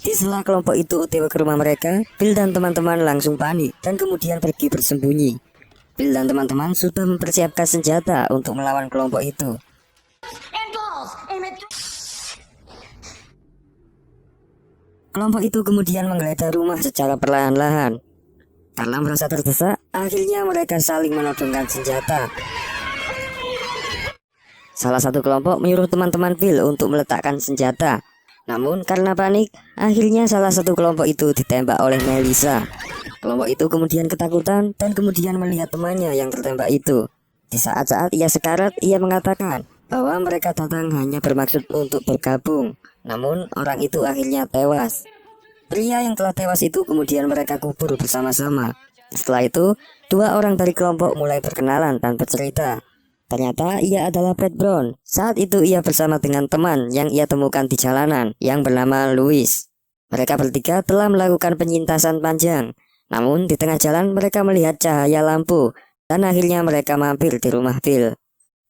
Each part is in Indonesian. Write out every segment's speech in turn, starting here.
Di sela kelompok itu OTW ke rumah mereka, Bill dan teman-teman langsung panik dan kemudian pergi bersembunyi. Bill dan teman-teman sudah mempersiapkan senjata untuk melawan kelompok itu. Kelompok itu kemudian menggeledah rumah secara perlahan-lahan. Karena merasa terdesak, akhirnya mereka saling menodongkan senjata. Salah satu kelompok menyuruh teman-teman Bill untuk meletakkan senjata. Namun karena panik, akhirnya salah satu kelompok itu ditembak oleh Melissa. Kelompok itu kemudian ketakutan dan kemudian melihat temannya yang tertembak itu. Di saat-saat ia sekarat, ia mengatakan bahwa mereka datang hanya bermaksud untuk bergabung. Namun orang itu akhirnya tewas. Pria yang telah tewas itu kemudian mereka kubur bersama-sama. Setelah itu, dua orang dari kelompok mulai berkenalan dan bercerita. Ternyata ia adalah Pat Brown. Saat itu ia bersama dengan teman yang ia temukan di jalanan yang bernama Louis. Mereka bertiga telah melakukan penyintasan panjang. Namun di tengah jalan mereka melihat cahaya lampu dan akhirnya mereka mampir di rumah Bill.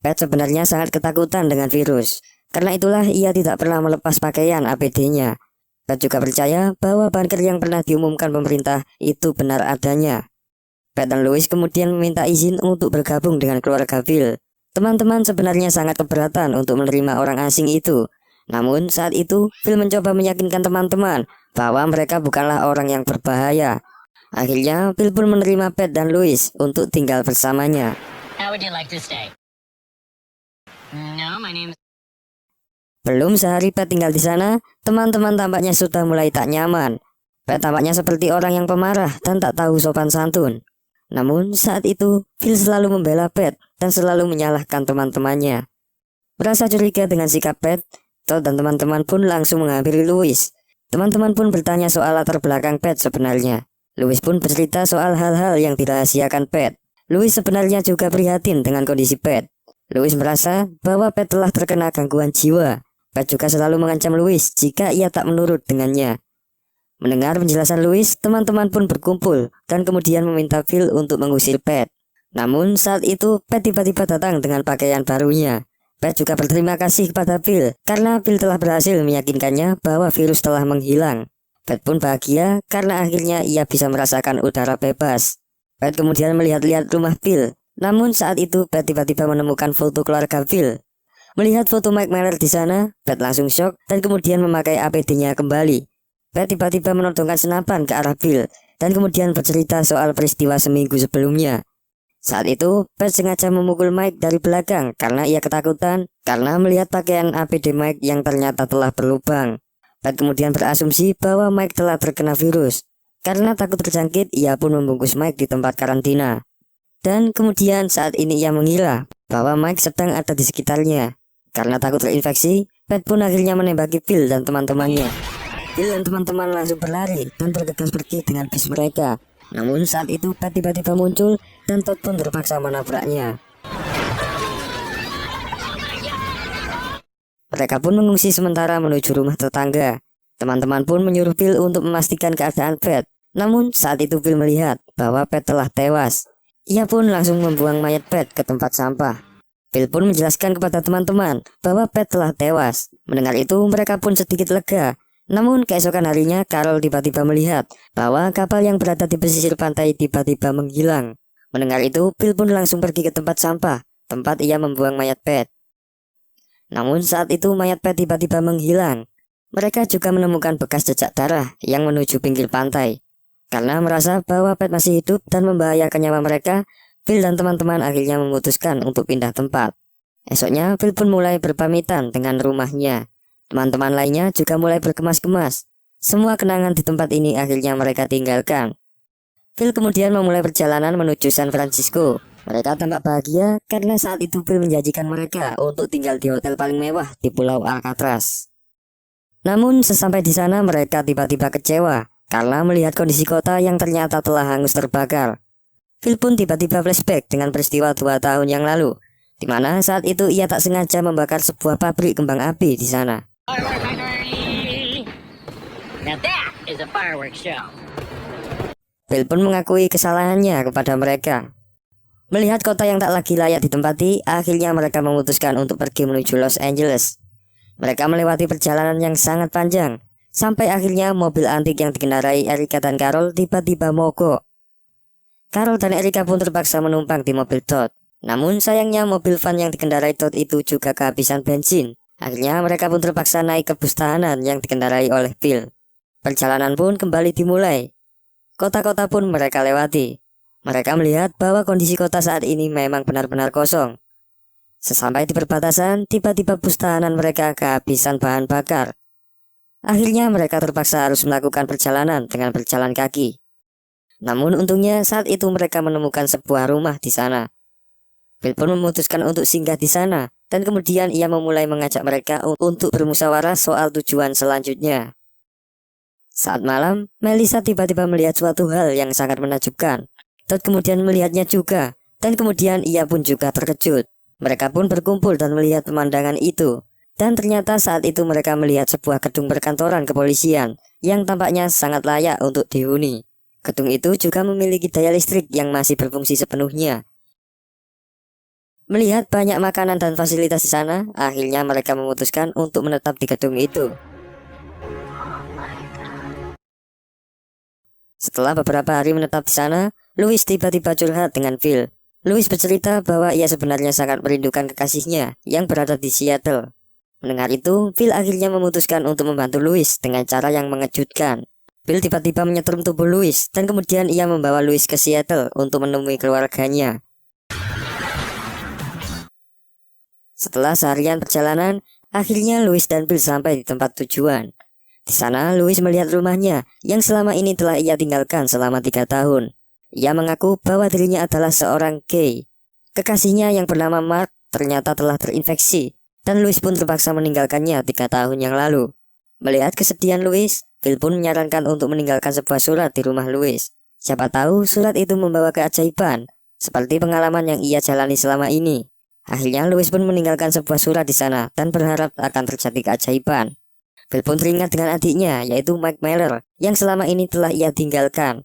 Pat sebenarnya sangat ketakutan dengan virus. Karena itulah ia tidak pernah melepas pakaian APD-nya. Pat juga percaya bahwa bunker yang pernah diumumkan pemerintah itu benar adanya. Pat dan Louis kemudian meminta izin untuk bergabung dengan keluarga Bill. Teman-teman sebenarnya sangat keberatan untuk menerima orang asing itu. Namun saat itu Bill mencoba meyakinkan teman-teman bahwa mereka bukanlah orang yang berbahaya. Akhirnya Bill pun menerima Pat dan Louis untuk tinggal bersamanya. How would you like to stay? No, my name's... Belum sehari Pat tinggal di sana, teman-teman tampaknya sudah mulai tak nyaman. Pat tampaknya seperti orang yang pemarah dan tak tahu sopan santun. Namun saat itu Bill selalu membela Pat dan selalu menyalahkan teman-temannya. Merasa curiga dengan sikap Pat, Todd dan teman-teman pun langsung menghampiri Louis. Teman-teman pun bertanya soal latar belakang Pat sebenarnya. Louis pun bercerita soal hal-hal yang dirahasiakan Pat. Louis sebenarnya juga prihatin dengan kondisi Pat. Louis merasa bahwa Pat telah terkena gangguan jiwa. Pat juga selalu mengancam Louis jika ia tak menurut dengannya. Mendengar penjelasan Louis, teman-teman pun berkumpul dan kemudian meminta Bill untuk mengusir Pat. Namun saat itu Pat tiba-tiba datang dengan pakaian barunya. Pat juga berterima kasih kepada Bill karena Bill telah berhasil meyakinkannya bahwa virus telah menghilang. Pat pun bahagia karena akhirnya ia bisa merasakan udara bebas. Pat kemudian melihat-lihat rumah Bill. Namun saat itu Pat tiba-tiba menemukan foto keluarga Bill. Melihat foto Mike Miller di sana, Pat langsung shock dan kemudian memakai APD-nya kembali. Pat tiba-tiba menodongkan senapan ke arah Bill dan kemudian bercerita soal peristiwa seminggu sebelumnya. Saat itu, Pat sengaja memukul Mike dari belakang karena ia ketakutan karena melihat pakaian APD Mike yang ternyata telah berlubang. Pat kemudian berasumsi bahwa Mike telah terkena virus. Karena takut terjangkit, ia pun membungkus Mike di tempat karantina. Dan kemudian saat ini ia mengira bahwa Mike sedang ada di sekitarnya. Karena takut terinfeksi, Pat pun akhirnya menembaki Bill dan teman-temannya. Bill dan teman-teman langsung berlari dan bergegas pergi dengan bis mereka. Namun saat itu Pat tiba-tiba muncul dan Todd pun terpaksa menabraknya. Mereka pun mengungsi sementara menuju rumah tetangga. Teman-teman pun menyuruh Bill untuk memastikan keadaan Pat. Namun saat itu Bill melihat bahwa Pat telah tewas. Ia pun langsung membuang mayat Pat ke tempat sampah. Bill pun menjelaskan kepada teman-teman bahwa Pat telah tewas. Mendengar itu mereka pun sedikit lega. Namun keesokan harinya Carol tiba-tiba melihat bahwa kapal yang berada di pesisir pantai tiba-tiba menghilang. Mendengar itu Bill pun langsung pergi ke tempat sampah, tempat ia membuang mayat Pat. Namun saat itu mayat Pat tiba-tiba menghilang. Mereka juga menemukan bekas jejak darah yang menuju pinggir pantai. Karena merasa bahwa Pat masih hidup dan membahayakan nyawa mereka, Bill dan teman-teman akhirnya memutuskan untuk pindah tempat. Esoknya Bill pun mulai berpamitan dengan rumahnya. Teman-teman lainnya juga mulai berkemas-kemas. Semua kenangan di tempat ini akhirnya mereka tinggalkan. Bill kemudian memulai perjalanan menuju San Francisco. Mereka tampak bahagia karena saat itu Bill menjanjikan mereka untuk tinggal di hotel paling mewah di Pulau Alcatraz. Namun sesampai di sana mereka tiba-tiba kecewa karena melihat kondisi kota yang ternyata telah hangus terbakar. Bill pun tiba-tiba flashback dengan peristiwa 2 tahun yang lalu, di mana saat itu ia tak sengaja membakar sebuah pabrik kembang api di sana. Now that is a fireworks show. Bill pun mengakui kesalahannya kepada mereka. Melihat kota yang tak lagi layak ditempati, akhirnya mereka memutuskan untuk pergi menuju Los Angeles. Mereka melewati perjalanan yang sangat panjang, sampai akhirnya mobil antik yang dikendarai Erika dan Carol tiba-tiba mogok. Carol dan Erika pun terpaksa menumpang di mobil Todd. Namun sayangnya mobil van yang dikendarai Todd itu juga kehabisan bensin. Akhirnya mereka pun terpaksa naik ke bus tahanan yang dikendarai oleh Phil. Perjalanan pun kembali dimulai. Kota-kota pun mereka lewati. Mereka melihat bahwa kondisi kota saat ini memang benar-benar kosong. Sesampai di perbatasan, tiba-tiba bus tahanan mereka kehabisan bahan bakar. Akhirnya mereka terpaksa harus melakukan perjalanan dengan berjalan kaki. Namun untungnya saat itu mereka menemukan sebuah rumah di sana. Bill pun memutuskan untuk singgah di sana, dan kemudian ia memulai mengajak mereka untuk bermusyawarah soal tujuan selanjutnya. Saat malam, Melissa tiba-tiba melihat suatu hal yang sangat menakjubkan. Todd kemudian melihatnya juga, dan kemudian ia pun juga terkejut. Mereka pun berkumpul dan melihat pemandangan itu. Dan ternyata saat itu mereka melihat sebuah gedung perkantoran kepolisian yang tampaknya sangat layak untuk dihuni. Gedung itu juga memiliki daya listrik yang masih berfungsi sepenuhnya. Melihat banyak makanan dan fasilitas di sana, akhirnya mereka memutuskan untuk menetap di gedung itu. Setelah beberapa hari menetap di sana, Louis tiba-tiba curhat dengan Phil. Louis bercerita bahwa ia sebenarnya sangat merindukan kekasihnya yang berada di Seattle. Mendengar itu, Phil akhirnya memutuskan untuk membantu Louis dengan cara yang mengejutkan. Phil tiba-tiba menyetrum tubuh Louis dan kemudian ia membawa Louis ke Seattle untuk menemui keluarganya. Setelah seharian perjalanan, akhirnya Louis dan Phil sampai di tempat tujuan. Di sana, Louis melihat rumahnya yang selama ini telah ia tinggalkan selama 3 tahun. Ia mengaku bahwa dirinya adalah seorang gay. Kekasihnya yang bernama Mark ternyata telah terinfeksi, dan Louis pun terpaksa meninggalkannya 3 tahun yang lalu. Melihat kesedihan Louis, Phil pun menyarankan untuk meninggalkan sebuah surat di rumah Louis. Siapa tahu surat itu membawa keajaiban, seperti pengalaman yang ia jalani selama ini. Akhirnya Louis pun meninggalkan sebuah surat di sana dan berharap akan terjadi keajaiban. Phil pun teringat dengan adiknya, yaitu Mike Miller, yang selama ini telah ia tinggalkan.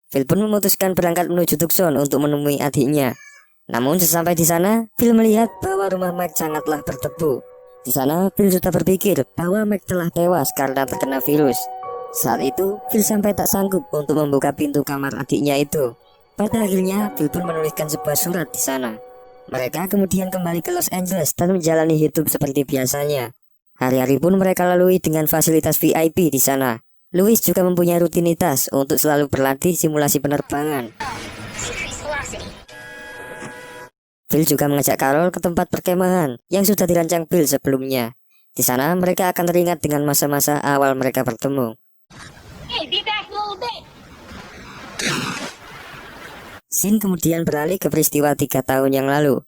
Phil pun memutuskan berangkat menuju Tucson untuk menemui adiknya. Namun sesampai di sana, Phil melihat bahwa rumah Mike sangatlah berdebu. Di sana, Phil sudah berpikir bahwa Mike telah tewas karena terkena virus. Saat itu, Phil sampai tak sanggup untuk membuka pintu kamar adiknya itu. Pada akhirnya, Phil pun menuliskan sebuah surat di sana. Mereka kemudian kembali ke Los Angeles dan menjalani hidup seperti biasanya. Hari-hari pun mereka lalui dengan fasilitas VIP di sana. Louis juga mempunyai rutinitas untuk selalu berlatih simulasi penerbangan. Phil juga mengajak Carol ke tempat perkemahan yang sudah dirancang Phil sebelumnya. Di sana mereka akan teringat dengan masa-masa awal mereka bertemu. Hey, be back a little bit. Scene kemudian beralih ke peristiwa 3 tahun yang lalu.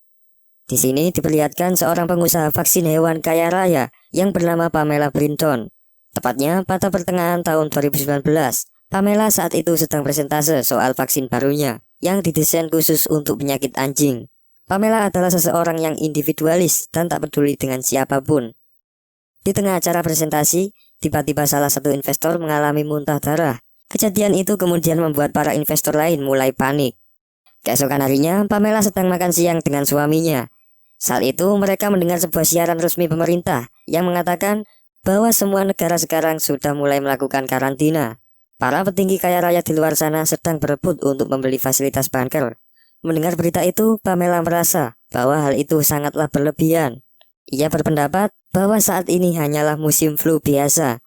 Di sini diperlihatkan seorang pengusaha vaksin hewan kaya raya yang bernama Pamela Brinton. Tepatnya pada pertengahan tahun 2019, Pamela saat itu sedang presentase soal vaksin barunya yang didesain khusus untuk penyakit anjing. Pamela adalah seseorang yang individualis dan tak peduli dengan siapapun. Di tengah acara presentasi, tiba-tiba salah satu investor mengalami muntah darah. Kejadian itu kemudian membuat para investor lain mulai panik. Keesokan harinya, Pamela sedang makan siang dengan suaminya. Saat itu mereka mendengar sebuah siaran resmi pemerintah yang mengatakan bahwa semua negara sekarang sudah mulai melakukan karantina. Para petinggi kaya raya di luar sana sedang berebut untuk membeli fasilitas bunker. Mendengar berita itu, Pamela merasa bahwa hal itu sangatlah berlebihan. Ia berpendapat bahwa saat ini hanyalah musim flu biasa.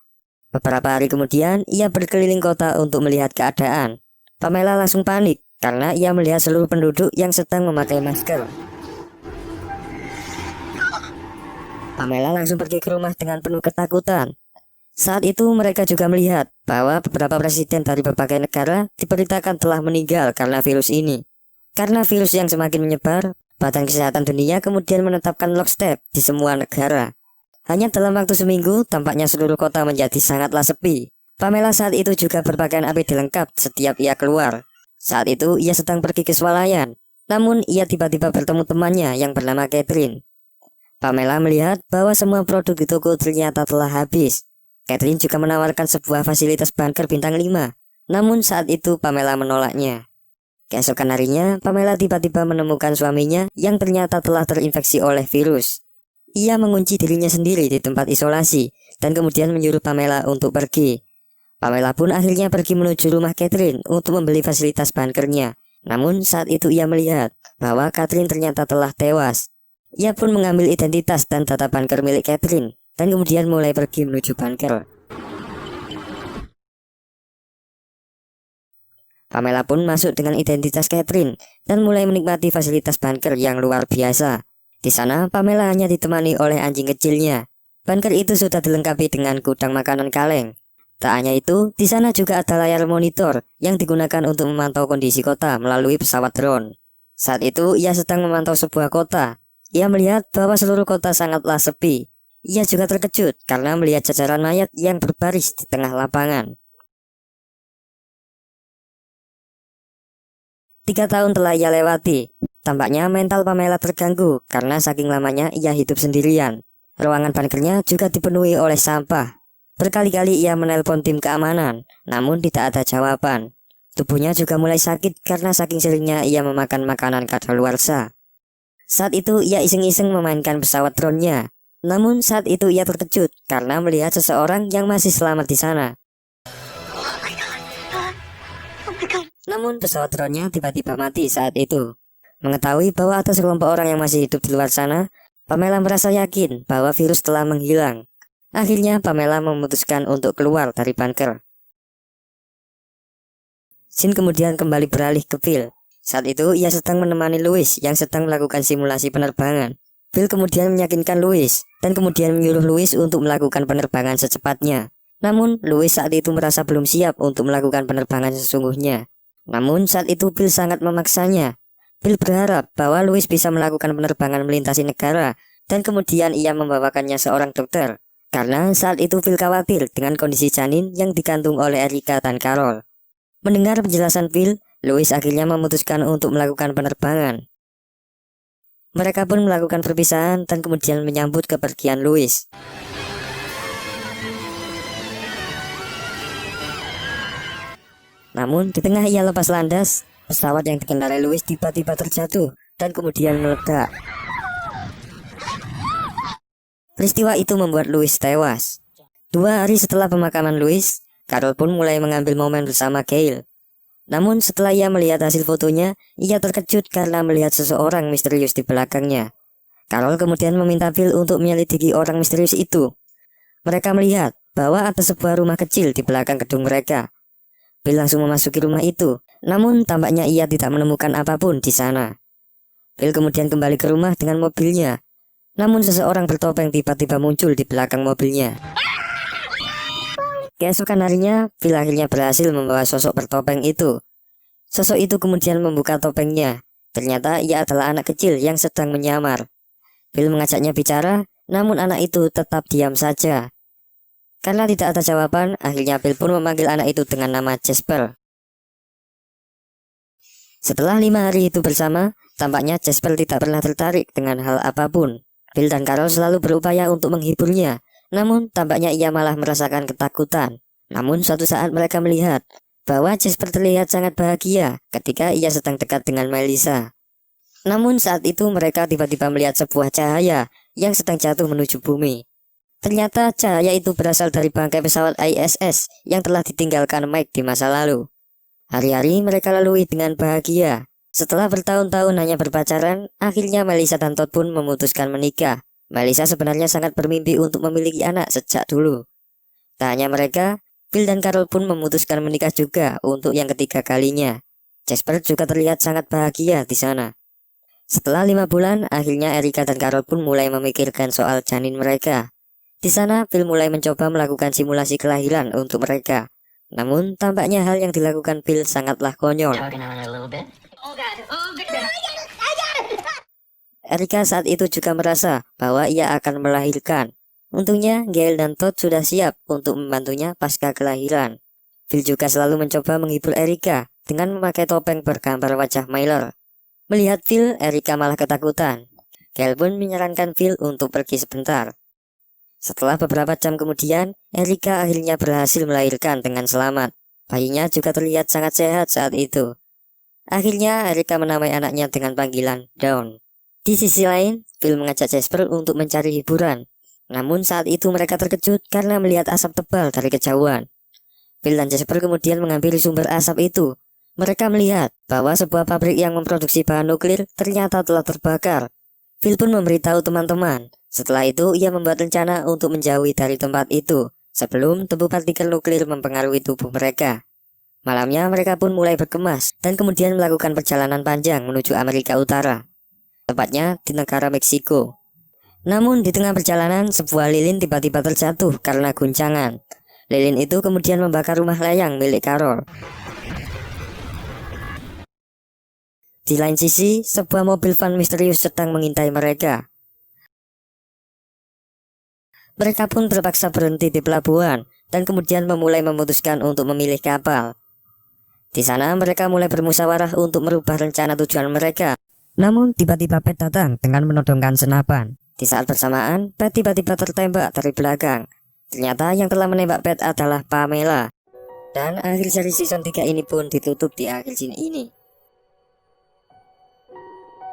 Beberapa hari kemudian, ia berkeliling kota untuk melihat keadaan. Pamela langsung panik karena ia melihat seluruh penduduk yang sedang memakai masker. Pamela langsung pergi ke rumah dengan penuh ketakutan. Saat itu mereka juga melihat bahwa beberapa presiden dari berbagai negara diberitakan telah meninggal karena virus ini. Karena virus yang semakin menyebar, Badan Kesehatan Dunia kemudian menetapkan lockstep di semua negara. Hanya dalam waktu seminggu, tampaknya seluruh kota menjadi sangatlah sepi. Pamela saat itu juga berpakaian APD lengkap setiap ia keluar. Saat itu ia sedang pergi ke swalayan. Namun ia tiba-tiba bertemu temannya yang bernama Catherine. Pamela melihat bahwa semua produk di toko ternyata telah habis. Catherine juga menawarkan sebuah fasilitas bunker bintang 5. Namun saat itu Pamela menolaknya. Keesokan harinya, Pamela tiba-tiba menemukan suaminya yang ternyata telah terinfeksi oleh virus. ia mengunci dirinya sendiri di tempat isolasi dan kemudian menyuruh Pamela untuk pergi. Pamela pun akhirnya pergi menuju rumah Catherine untuk membeli fasilitas bunkernya. Namun saat itu ia melihat bahwa Catherine ternyata telah tewas. Ia pun mengambil identitas dan data bunker milik Catherine dan kemudian mulai pergi menuju bunker. Pamela pun masuk dengan identitas Catherine dan mulai menikmati fasilitas bunker yang luar biasa. Di sana Pamela hanya ditemani oleh anjing kecilnya. Bunker itu sudah dilengkapi dengan gudang makanan kaleng. Tak hanya itu, di sana juga ada layar monitor yang digunakan untuk memantau kondisi kota melalui pesawat drone. Saat itu ia sedang memantau sebuah kota. Ia melihat bahwa seluruh kota sangatlah sepi. Ia juga terkejut karena melihat jajaran mayat yang berbaris di tengah lapangan. 3 tahun telah ia lewati. Tampaknya mental Pamela terganggu karena saking lamanya ia hidup sendirian. Ruangan bunkernya juga dipenuhi oleh sampah. Berkali-kali ia menelpon tim keamanan, namun tidak ada jawaban. Tubuhnya juga mulai sakit karena saking seringnya ia memakan makanan kadaluarsa. Saat itu ia iseng-iseng memainkan pesawat drone-nya. Namun saat itu ia terkejut karena melihat seseorang yang masih selamat di sana. Namun pesawat drone-nya tiba-tiba mati saat itu. Mengetahui bahwa ada sekelompok orang yang masih hidup di luar sana, Pamela merasa yakin bahwa virus telah menghilang. Akhirnya Pamela memutuskan untuk keluar dari bunker. Scene kemudian kembali beralih ke Phil. Saat itu ia sedang menemani Louis yang sedang melakukan simulasi penerbangan. Phil kemudian meyakinkan Louis dan kemudian menyuruh Louis untuk melakukan penerbangan secepatnya. Namun Louis saat itu merasa belum siap untuk melakukan penerbangan sesungguhnya. Namun saat itu Phil sangat memaksanya. Phil berharap bahwa Louis bisa melakukan penerbangan melintasi negara dan kemudian ia membawakannya seorang dokter. Karena saat itu Phil khawatir dengan kondisi janin yang dikandung oleh Erica dan Carol. Mendengar penjelasan Phil, Louis akhirnya memutuskan untuk melakukan penerbangan. Mereka pun melakukan perpisahan dan kemudian menyambut kepergian Louis. Namun di tengah ia lepas landas, pesawat yang dikendarai Louis tiba-tiba terjatuh dan kemudian meledak. Peristiwa itu membuat Louis tewas. 2 hari setelah pemakaman Louis, Carol pun mulai mengambil momen bersama Gail. Namun setelah ia melihat hasil fotonya, ia terkejut karena melihat seseorang misterius di belakangnya. Carol kemudian meminta Phil untuk menyelidiki orang misterius itu. Mereka melihat bahwa ada sebuah rumah kecil di belakang gedung mereka. Phil langsung memasuki rumah itu, namun tampaknya ia tidak menemukan apapun di sana. Phil kemudian kembali ke rumah dengan mobilnya. Namun seseorang bertopeng tiba-tiba muncul di belakang mobilnya. Keesokan harinya, Phil akhirnya berhasil membawa sosok bertopeng itu. Sosok itu kemudian membuka topengnya. Ternyata ia adalah anak kecil yang sedang menyamar. Phil mengajaknya bicara, namun anak itu tetap diam saja. Karena tidak ada jawaban, akhirnya Phil pun memanggil anak itu dengan nama Jasper. Setelah 5 hari itu bersama, tampaknya Jasper tidak pernah tertarik dengan hal apapun. Phil dan Carol selalu berupaya untuk menghiburnya, namun tampaknya ia malah merasakan ketakutan. Namun suatu saat mereka melihat bahwa Jasper terlihat sangat bahagia ketika ia sedang dekat dengan Melissa. Namun saat itu mereka tiba-tiba melihat sebuah cahaya yang sedang jatuh menuju bumi. Ternyata cahaya itu berasal dari bangkai pesawat ISS yang telah ditinggalkan Mike di masa lalu. Hari-hari mereka lalui dengan bahagia. Setelah bertahun-tahun hanya berpacaran, akhirnya Melissa dan Todd pun memutuskan menikah. Melissa sebenarnya sangat bermimpi untuk memiliki anak sejak dulu. Tak hanya mereka, Phil dan Carol pun memutuskan menikah juga untuk yang ketiga kalinya. Jasper juga terlihat sangat bahagia di sana. Setelah 5 bulan, akhirnya Erica dan Carol pun mulai memikirkan soal janin mereka. Di sana, Phil mulai mencoba melakukan simulasi kelahiran untuk mereka. Namun, tampaknya hal yang dilakukan Phil sangatlah konyol. Erica saat itu juga merasa bahwa ia akan melahirkan. Untungnya, Gail dan Todd sudah siap untuk membantunya pasca kelahiran. Phil juga selalu mencoba menghibur Erica dengan memakai topeng bergambar wajah Myler. Melihat Phil, Erica malah ketakutan. Gail pun menyarankan Phil untuk pergi sebentar. Setelah beberapa jam kemudian, Erica akhirnya berhasil melahirkan dengan selamat. Bayinya juga terlihat sangat sehat saat itu. Akhirnya Erica menamai anaknya dengan panggilan Dawn. Di sisi lain, Phil mengajak Jasper untuk mencari hiburan. Namun saat itu mereka terkejut karena melihat asap tebal dari kejauhan. Phil dan Jasper kemudian mengambil sumber asap itu. Mereka melihat bahwa sebuah pabrik yang memproduksi bahan nuklir ternyata telah terbakar. Phil pun memberitahu teman-teman. Setelah itu, ia membuat rencana untuk menjauhi dari tempat itu sebelum debu partikel nuklir mempengaruhi tubuh mereka. Malamnya mereka pun mulai berkemas dan kemudian melakukan perjalanan panjang menuju Amerika Utara, tepatnya di negara Meksiko. Namun di tengah perjalanan, sebuah lilin tiba-tiba terjatuh karena guncangan. Lilin itu kemudian membakar rumah layang milik Carol. Di lain sisi, sebuah mobil van misterius sedang mengintai mereka. Mereka pun terpaksa berhenti di pelabuhan dan kemudian memutuskan untuk memilih kapal. Di sana mereka mulai bermusyawarah untuk merubah rencana tujuan mereka. Namun tiba-tiba Pat datang dengan menodongkan senapan. Di saat bersamaan, Pat tiba-tiba tertembak dari belakang. Ternyata yang telah menembak Pat adalah Pamela. Dan akhir seri season 3 ini pun ditutup di akhir scene ini.